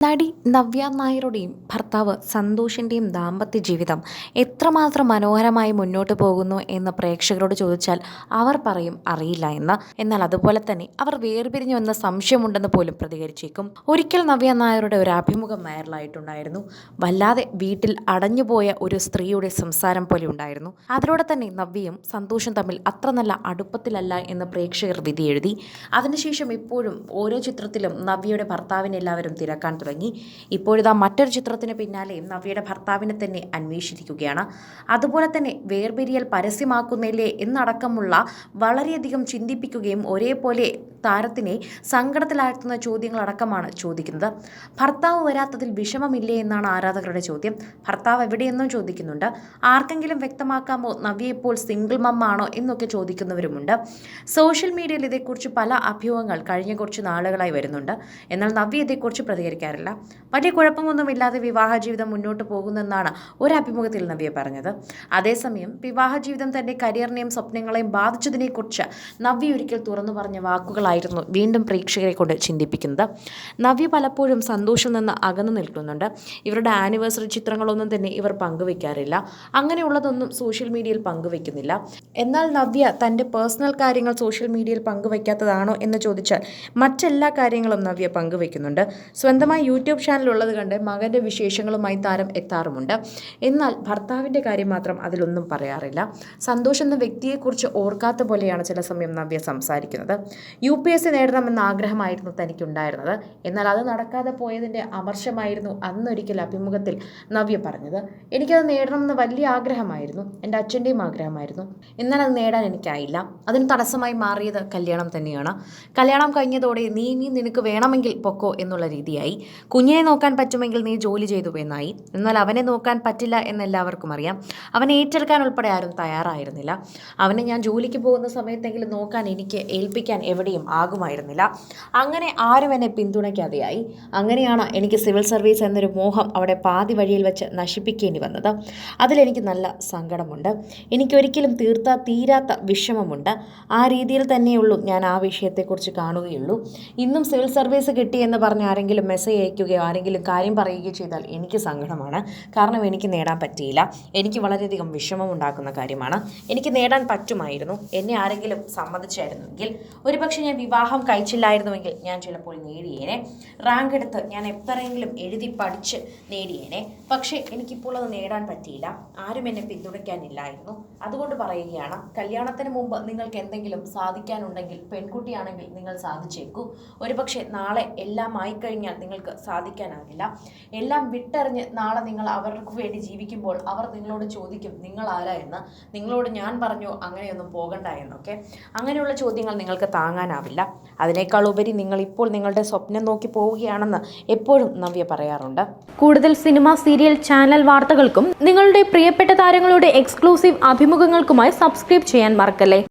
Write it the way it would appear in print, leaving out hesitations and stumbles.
നടി നവ്യ നായരുടെയും ഭർത്താവ് സന്തോഷിൻ്റെയും ദാമ്പത്യ ജീവിതം എത്രമാത്രം മനോഹരമായി മുന്നോട്ട് പോകുന്നു എന്ന് പ്രേക്ഷകരോട് ചോദിച്ചാൽ അവർ പറയും അറിയില്ല എന്ന്. എന്നാൽ അതുപോലെ തന്നെ അവർ വേർപിരിഞ്ഞു എന്ന സംശയമുണ്ടെന്ന് പോലും പ്രതികരിച്ചേക്കും. ഒരിക്കൽ നവ്യ നായരുടെ ഒരു അഭിമുഖം വൈറലായിട്ടുണ്ടായിരുന്നു. വല്ലാതെ വീട്ടിൽ അടഞ്ഞുപോയ ഒരു സ്ത്രീയുടെ സംസാരം പോലെ ഉണ്ടായിരുന്നു. അതിലൂടെ തന്നെ നവ്യയും സന്തോഷും തമ്മിൽ അത്ര നല്ല അടുപ്പത്തിലല്ല എന്ന് പ്രേക്ഷകർ വിധിയെഴുതി. അതിനുശേഷം ഇപ്പോഴും ഓരോ ചിത്രത്തിലും നവ്യയുടെ ഭർത്താവിനെ എല്ലാവരും തിരക്കാൻ തുടങ്ങി. ഇപ്പോഴിതാ മറ്റൊരു ചിത്രത്തിന് പിന്നാലെ നവ്യയുടെ ഭർത്താവിനെ തന്നെ അന്വേഷിച്ചിരിക്കുകയാണ്. അതുപോലെ തന്നെ വേർപിരിയൽ പരസ്യമാക്കുന്നില്ലേ എന്നടക്കമുള്ള വളരെയധികം ചിന്തിപ്പിക്കുകയും ഒരേപോലെ താരത്തിനെ സങ്കടത്തിലാഴ്ത്തുന്ന ചോദ്യങ്ങളടക്കമാണ് ചോദിക്കുന്നത്. ഭർത്താവ് വരാത്തതിൽ വിഷമമില്ലേ എന്നാണ് ആരാധകരുടെ ചോദ്യം. ഭർത്താവ് എവിടെയെന്നും ചോദിക്കുന്നുണ്ട്. ആർക്കെങ്കിലും വ്യക്തമാക്കാമോ നവ്യ ഇപ്പോൾ സിംഗിൾ മമ്മാണോ എന്നൊക്കെ ചോദിക്കുന്നവരുമുണ്ട്. സോഷ്യൽ മീഡിയയിൽ ഇതേക്കുറിച്ച് പല അഭ്യൂഹങ്ങൾ കഴിഞ്ഞ കുറച്ച് നാളുകളായി വരുന്നുണ്ട്. എന്നാൽ നവ്യ ഇതേക്കുറിച്ച് പ്രതികരിക്കാറില്ല. വലിയ കുഴപ്പമൊന്നുമില്ലാതെ വിവാഹ ജീവിതം മുന്നോട്ട് പോകുന്നെന്നാണ് ഒരു അഭിമുഖത്തിൽ നവ്യ പറഞ്ഞത്. അതേസമയം വിവാഹ ജീവിതം തന്റെ കരിയറിനെയും സ്വപ്നങ്ങളെയും ബാധിച്ചതിനെക്കുറിച്ച് നവ്യ ഒരിക്കൽ തുറന്നു പറഞ്ഞ വാക്കുകളായിരുന്നു വീണ്ടും പ്രേക്ഷകരെ കൊണ്ട് ചിന്തിപ്പിക്കുന്നത്. നവ്യ പലപ്പോഴും സന്തോഷിൽ നിന്ന് അകന്നു നിൽക്കുന്നുണ്ട്. ഇവരുടെ ആനിവേഴ്സറി ചിത്രങ്ങളൊന്നും തന്നെ ഇവർ പങ്കുവയ്ക്കാറില്ല. അങ്ങനെയുള്ളതൊന്നും സോഷ്യൽ മീഡിയയിൽ പങ്കുവയ്ക്കുന്നില്ല. എന്നാൽ നവ്യ തൻ്റെ പേഴ്സണൽ കാര്യങ്ങൾ സോഷ്യൽ മീഡിയയിൽ പങ്കുവയ്ക്കാത്തതാണോ എന്ന് ചോദിച്ചാൽ മറ്റെല്ലാ കാര്യങ്ങളും നവ്യ പങ്കുവയ്ക്കുന്നുണ്ട്. സ്വന്തമായി യൂട്യൂബ് ചാനൽ ഉള്ളത് കണ്ട് മകൻ്റെ വിശേഷങ്ങളുമായി താരം എത്താറുമുണ്ട്. എന്നാൽ ഭർത്താവിൻ്റെ കാര്യം മാത്രം അതിലൊന്നും പറയാറില്ല. സന്തോഷ് എന്ന വ്യക്തിയെക്കുറിച്ച് ഓർക്കാത്ത പോലെയാണ് ചില സമയം നവ്യ സംസാരിക്കുന്നത്. UPSC നേടണമെന്ന ആഗ്രഹമായിരുന്നു തനിക്കുണ്ടായിരുന്നത്. എന്നാൽ അത് നടക്കാതെ പോയതിൻ്റെ അമർഷമായിരുന്നു അന്നൊരിക്കൽ അഭിമുഖത്തിൽ നവ്യ പറഞ്ഞത്. എനിക്കത് നേടണമെന്ന് വലിയ ആഗ്രഹമായിരുന്നു. എൻ്റെ അച്ഛൻ്റെയും ആഗ്രഹമായിരുന്നു. എന്നാൽ അത് നേടാൻ എനിക്കായില്ല. അതിന് തടസ്സമായി മാറിയത് കല്യാണം തന്നെയാണ്. കല്യാണം കഴിഞ്ഞതോടെ നീ നിനക്ക് വേണമെങ്കിൽ പൊക്കോ എന്നുള്ള രീതിയായി. കുഞ്ഞിനെ നോക്കാൻ പറ്റുമെങ്കിൽ നീ ജോലി ചെയ്തു എന്നായി. എന്നാൽ അവനെ നോക്കാൻ പറ്റില്ല എന്നെല്ലാവർക്കും അറിയാം. അവനെ ഏറ്റെടുക്കാൻ ഉൾപ്പെടെ ആരും തയ്യാറായിരുന്നില്ല. അവനെ ഞാൻ ജോലിക്ക് പോകുന്ന സമയത്തെങ്കിലും നോക്കാൻ എനിക്ക് ഏൽപ്പിക്കാൻ എവിടെയും ആകുമായിരുന്നില്ല. അങ്ങനെ ആരും എന്നെ പിന്തുണയ്ക്കാതെയായി. അങ്ങനെയാണ് എനിക്ക് സിവിൽ സർവീസ് എന്നൊരു മോഹം അവിടെ പാതി വഴിയിൽ വെച്ച് നശിപ്പിക്കേണ്ടി വന്നത്. അതിലെനിക്ക് നല്ല സങ്കടമുണ്ട്. എനിക്കൊരിക്കലും തീരാത്ത വിഷമമുണ്ട്. ആ രീതിയിൽ തന്നെയുള്ളൂ ഞാൻ ആ വിഷയത്തെക്കുറിച്ച് കാണുകയുള്ളൂ. ഇന്നും സിവിൽ സർവീസ് കിട്ടിയെന്ന് പറഞ്ഞ് ആരെങ്കിലും മെസ്സേജ് അയക്കുകയോ ആരെങ്കിലും കാര്യം പറയുകയോ ചെയ്താൽ എനിക്ക് സങ്കടമാണ്. കാരണം എനിക്ക് നേടാൻ പറ്റിയില്ല. എനിക്ക് വളരെയധികം വിഷമമുണ്ടാക്കുന്ന കാര്യമാണ്. എനിക്ക് നേടാൻ പറ്റുമായിരുന്നു. എന്നെ ആരെങ്കിലും സമ്മതിച്ചായിരുന്നുവെങ്കിൽ, ഒരുപക്ഷെ ഞാൻ വിവാഹം കഴിച്ചില്ലായിരുന്നുവെങ്കിൽ ഞാൻ ചിലപ്പോൾ നേടിയേനെ. റാങ്ക് എടുത്ത് ഞാൻ എത്രയെങ്കിലും എഴുതി പഠിച്ച് നേടിയേനെ. പക്ഷേ എനിക്കിപ്പോൾ അത് നേടാൻ പറ്റിയില്ല. ആരും എന്നെ പിന്തുണയ്ക്കാനില്ലായിരുന്നു. അതുകൊണ്ട് പറയുകയാണ്, കല്യാണത്തിന് മുമ്പ് നിങ്ങൾക്ക് എന്തെങ്കിലും സാധിക്കാനുണ്ടെങ്കിൽ പെൺകുട്ടിയാണെങ്കിൽ നിങ്ങൾ സാധിച്ചേക്കൂ. ഒരുപക്ഷെ നാളെ എല്ലാം ആയിക്കഴിഞ്ഞാൽ നിങ്ങൾക്ക് സാധിക്കാനാകില്ല. എല്ലാം വിട്ടെറിഞ്ഞ് നാളെ നിങ്ങൾ അവർക്ക് വേണ്ടി ജീവിക്കുമ്പോൾ അവർ നിങ്ങളോട് ചോദിക്കും നിങ്ങൾ ആരാ എന്ന്. നിങ്ങളോട് ഞാൻ പറഞ്ഞോ അങ്ങനെയൊന്നും പോകണ്ട എന്നൊക്കെ. അങ്ങനെയുള്ള ചോദ്യങ്ങൾ നിങ്ങൾക്ക് താങ്ങാനാവില്ല. അതിനേക്കാൾ ഉപരി നിങ്ങൾ ഇപ്പോൾ നിങ്ങളുടെ സ്വപ്നം നോക്കി പോവുകയാണെന്ന് എപ്പോഴും നവ്യ പറയാറുണ്ട്. കൂടുതൽ സിനിമ, സീരിയൽ, ചാനൽ വാർത്തകൾക്കും നിങ്ങളുടെ പ്രിയപ്പെട്ട താരങ്ങളുടെ എക്സ്ക്ലൂസീവ് അഭിമുഖങ്ങൾക്കുമായി സബ്സ്ക്രൈബ് ചെയ്യാൻ മറക്കല്ലേ.